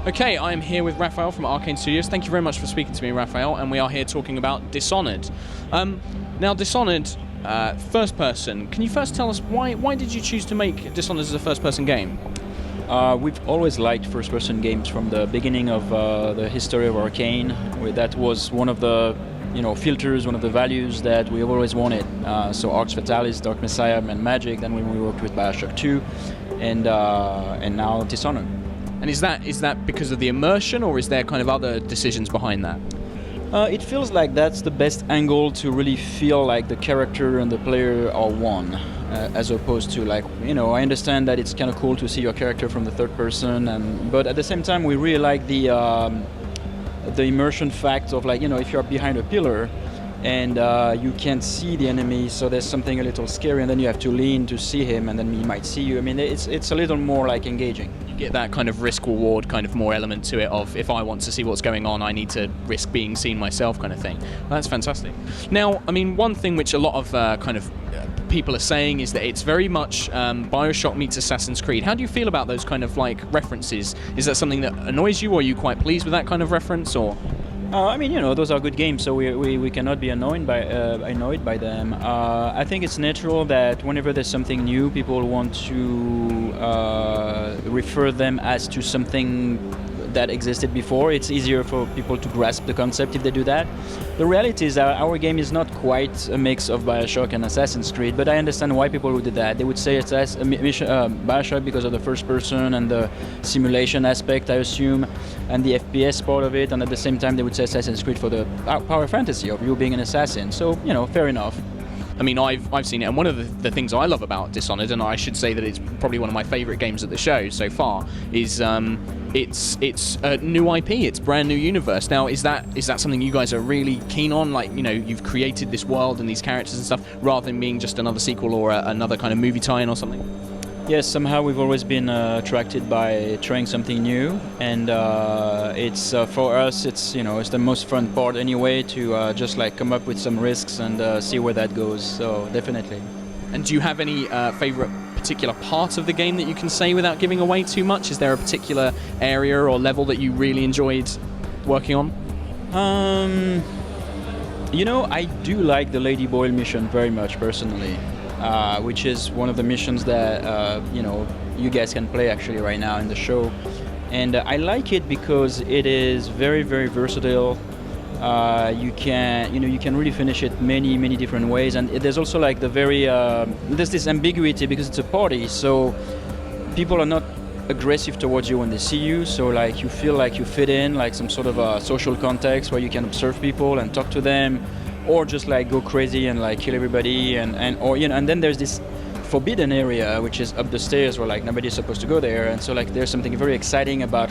Okay, I am here with Raphael from Arkane Studios. Thank you very much for speaking to me, Raphael, and we are here talking about Dishonored. Now, Dishonored, first person. Can you first tell us why did you choose to make Dishonored as a first-person game? We've always liked first-person games from the beginning of the history of Arkane. That was one of the filters, one of the values that we have always wanted. So Arx Fatalis, Dark Messiah, and Magic. Then when we worked with Bioshock 2, and now Dishonored. And is that because of the immersion, or is there kind of other decisions behind that? It feels like that's the best angle to really feel like the character and the player are one, as opposed to I understand that it's kind of cool to see your character from the third person, but at the same time we really like the immersion fact of if you're behind a pillar and you can't see the enemy, so there's something a little scary, and then you have to lean to see him, and then he might see you. I mean, it's a little more engaging. You get that kind of risk-reward kind of more element to it of, if I want to see what's going on, I need to risk being seen myself kind of thing. Well, that's fantastic. Now, I mean, one thing which a lot of people are saying is that it's very much Bioshock meets Assassin's Creed. How do you feel about those kind of references? Is that something that annoys you, or are you quite pleased with that kind of reference, or...? I mean, those are good games, so we cannot be annoyed by them. I think it's natural that whenever there's something new, people want to refer them as to something that existed before. It's easier for people to grasp the concept if they do that. The reality is that our game is not quite a mix of Bioshock and Assassin's Creed, but I understand why people would do that. They would say it's Bioshock because of the first person and the simulation aspect, I assume, and the FPS part of it, and at the same time they would say Assassin's Creed for the power fantasy of you being an assassin. So, fair enough. I mean, I've seen it, and one of the things I love about Dishonored, and I should say that it's probably one of my favourite games at the show so far, is it's a new IP, it's brand new universe. Now, is that something you guys are really keen on? You've created this world and these characters and stuff, rather than being just another sequel or another kind of movie tie-in or something? Yes, somehow we've always been attracted by trying something new, and it's for us, it's the most fun part anyway, to just come up with some risks and see where that goes. So definitely. And do you have any favorite particular part of the game that you can say without giving away too much? Is there a particular area or level that you really enjoyed working on? I do like the Lady Boyle mission very much personally. Which is one of the missions that you guys can play actually right now in the show, and I like it because it is very, very versatile. You can really finish it many different ways, and there's also there's this ambiguity because it's a party, so people are not aggressive towards you when they see you, so you feel like you fit in, some sort of a social context where you can observe people and talk to them, or just go crazy and kill everybody, and then there's this forbidden area which is up the stairs where nobody's supposed to go there, and so there's something very exciting about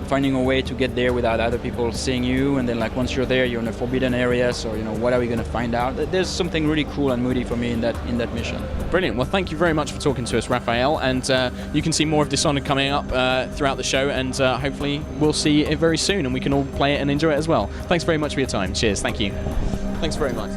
finding a way to get there without other people seeing you, and then once you're there, you're in a forbidden area, so what are we going to find out? There's something really cool and moody for me in that mission. Brilliant. Well, thank you very much for talking to us, Raphael, and you can see more of Dishonored coming up throughout the show, and hopefully we'll see it very soon and we can all play it and enjoy it as well. Thanks very much for your time. Cheers. Thank you. Thanks very much.